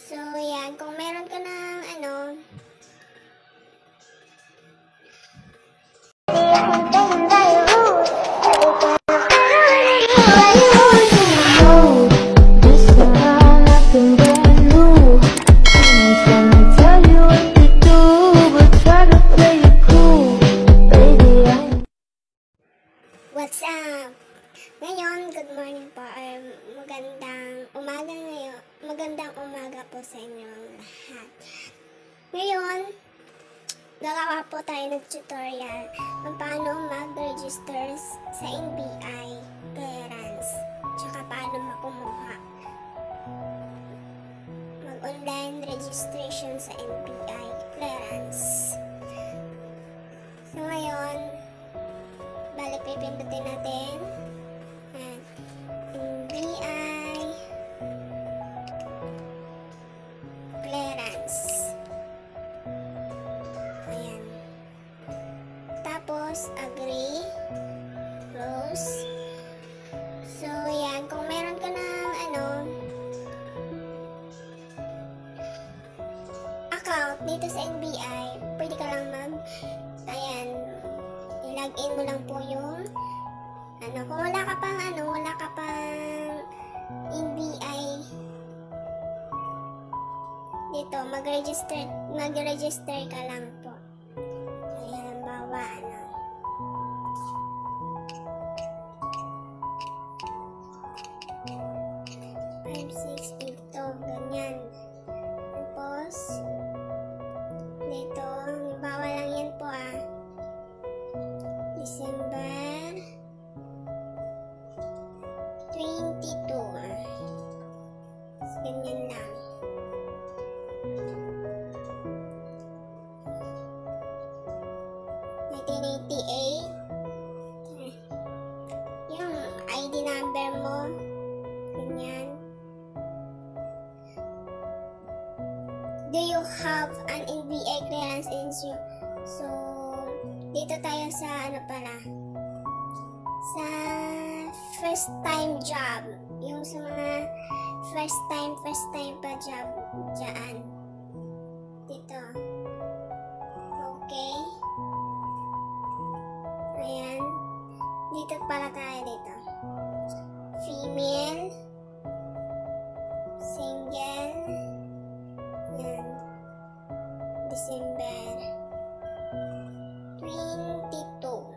So, yan. Kung meron ka ng what's up? Ngayon, good morning po. Magandang umaga ngayon. Magandang umaga po sa inyong lahat. Ngayon, gagawa po tayo ng tutorial kung paano mag-register sa NBI clearance. Tsaka paano makumuha. Mag-online registration sa NBI clearance. So ngayon, balik pipindutin natin NBI clearance. Ayan. Tapos, agree. Close. So, ayan. Kung meron ka ng account dito sa NBI, pwede ka lang log-in mo lang po yung kung wala ka pang NBI dito, mag-register ka lang po. Ayan, bawa 5, 6, 8, ganyan. Tapos dito, bawa lang yan po December 22. So, ganyan lang. Yung ID number mo, ganyan. Do you have an NBI clearance issue? So, dito tayo sa sa first time job. Yung sa mga first time pa job dyan. Dito. Okay. Ayan. Dito pala tayo dito. Female. Single. Ayan. December 22.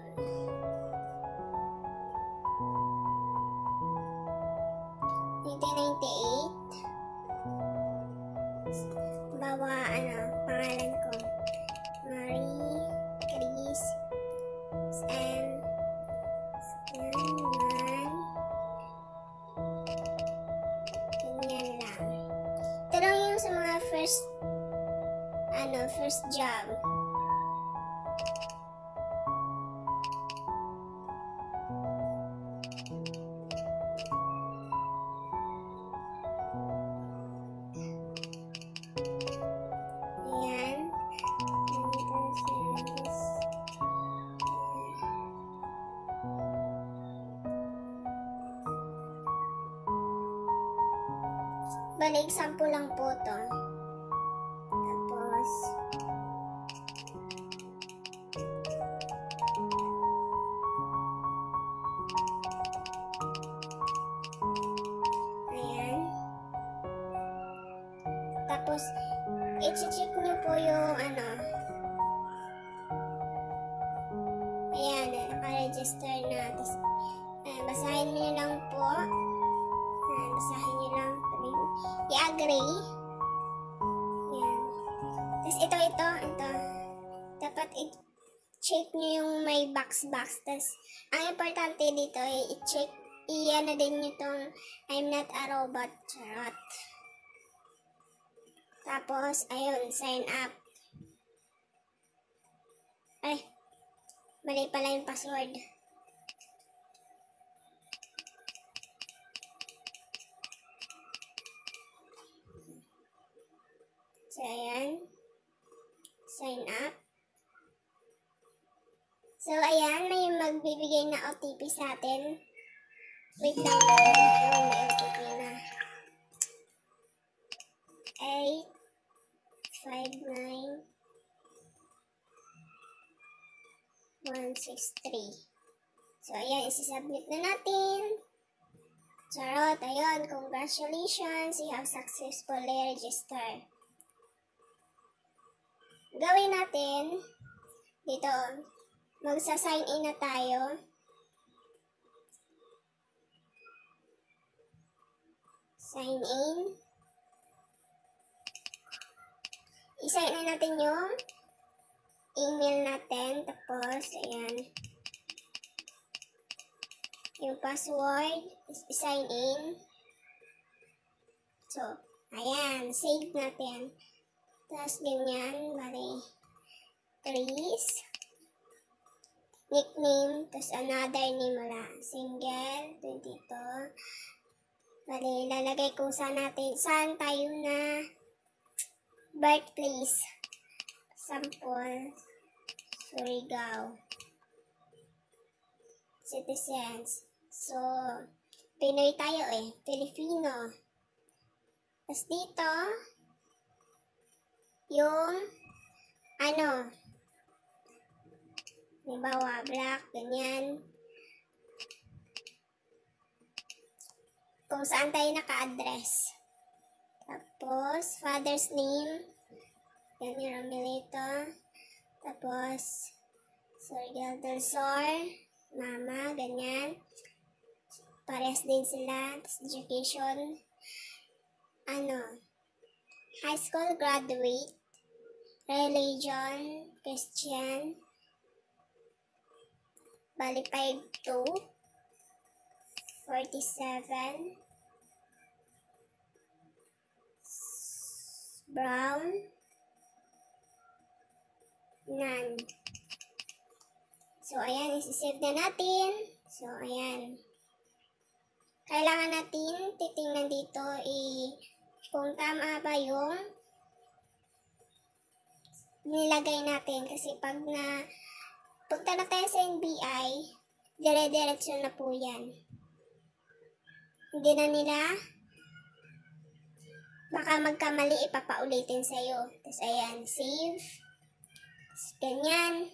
Bawa pangalan ko Marie Chris M Scanman. Ganyan lang. Ito lang yung sa mga first job. Bali, example lang po to. Tapos, ayan. Tapos, i-check nyo po yung ayan, naka-register na. Tapos, basahin nyo lang po. Basahin nyo lang. I-agree. Yan. Tapos ito. Dapat i-check nyo yung may box. Tapos, ang importante dito, i-check, din nyo itong I'm not a robot. Charot. Tapos, ayun, sign up. Ay, mali pala yung password. So, ayan. Sign up. So, ayan. May magbibigay na OTP sa atin. Wait lang. May OTP na. 859,163. So, ayan, isi-submit na natin. Charot, ayun, congratulations, you have successfully registered. Gawin natin, dito, magsa-sign in na tayo. Sign in. I-sign in natin yung email natin. Tapos, ayan. Yung password, sign in. So, ayan, save natin. Tapos, ganyan, bali, Chris. Nickname, tapos another name wala. Single, 22. Bali, lalagay ko saan tayo na birthplace. Sample, Surigao. Citizens. So, Pinoy tayo Filipino. Tapos dito, yung, halimbawa, black, ganyan. Kung saan tayo naka-address. Tapos, father's name, ganyan, Romelito. Tapos, Surigao del Sur, mama, ganyan. Parehas din sila. Tapos, education, high school graduate, religion, Christian, bali 5'2", 47, brown, none. So, ayan, isi-save na natin. So, ayan. Kailangan natin titingnan dito kung tama ba yung nilagay natin. Kasi pag punta na tayo sa NBI, dire-diretso na po yan. Hindi na nila, baka magkamali, ipapaulitin sa'yo. Tapos ayan, save. Tapos ganyan.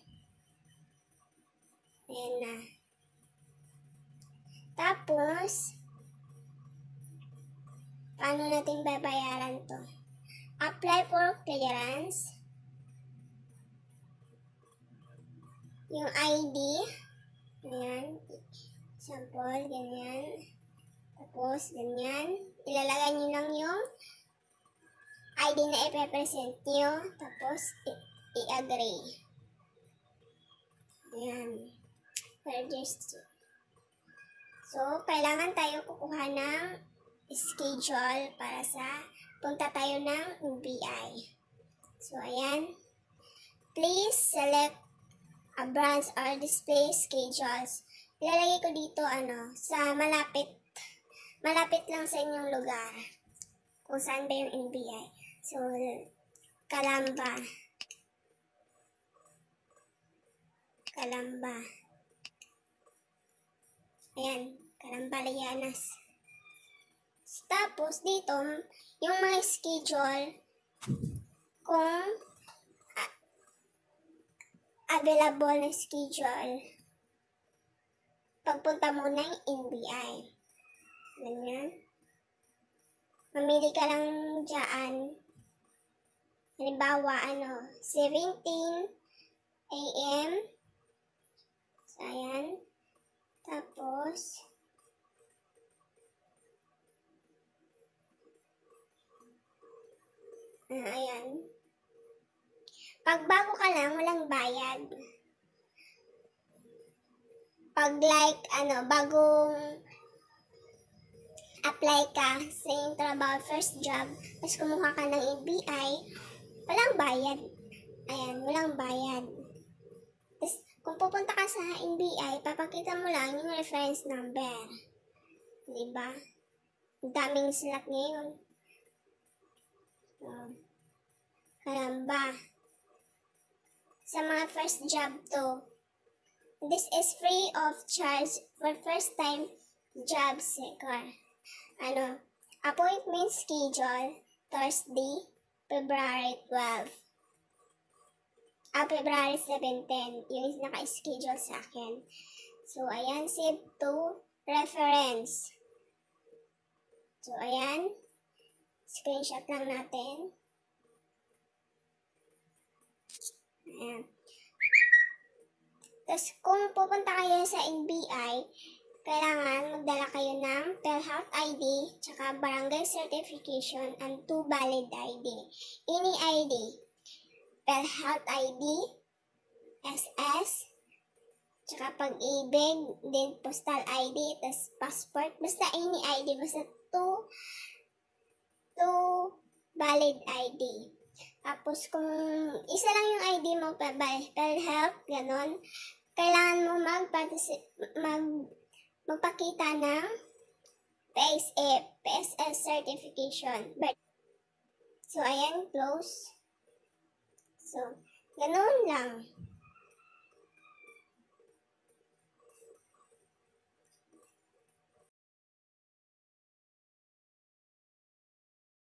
Ayan na. Tapos, paano natin babayaran to? Apply for clearance. Yung ID. Ayan. Sample, ganyan. Tapos, ganyan. Ilalagay nyo lang yung ID na ipepresent nyo. Tapos, i-agree. Ayan. Register. So, kailangan tayo kukuha ng schedule para sa punta tayo ng NBI. So, ayan. Please select a branch or display schedules. Ilalagay ko dito, sa malapit lang sa inyong lugar. Kung saan ba yung NBI. So, Calamba. Ayan, Calamba, Lianas. Tapos, dito, yung mga schedule, kung available na schedule, pagpunta mo ng NBI. Ganyan. Mamili ka lang dyan. Halimbawa, 17 a.m. So, ayan. Tapos, ayan. Pag bago ka lang, walang bayad. Pag bagong apply ka sa iyong trabaho, first job, tapos kumuha ka ng NBI, walang bayad. Ayan, walang bayad. Tapos, kung pupunta ka sa NBI, papakita mo lang yung reference number. Diba? Ang daming slot ngayon. So, Calamba. Sa mga first job to, this is free of charge for first time job seeker. Appointment schedule, Thursday, February 12. February 17. Yun is naka-schedule sa akin. So, ayan, save to reference. So, ayan. Screenshot lang natin. Ayan. Tapos, kung pupunta kayo sa NBI, kailangan magdala kayo ng PhilHealth ID, tsaka barangay certification, and 2 valid ID. Any ID. PhilHealth ID, SS, tsaka pag-ibig, din postal ID, tapos passport. Basta any ID, basta 2 valid ID. Tapos kung isa lang yung ID mo, PhilHealth, ganon, kailangan mo magpakita ng PSS certification. So, ayan, close. So, ganon lang.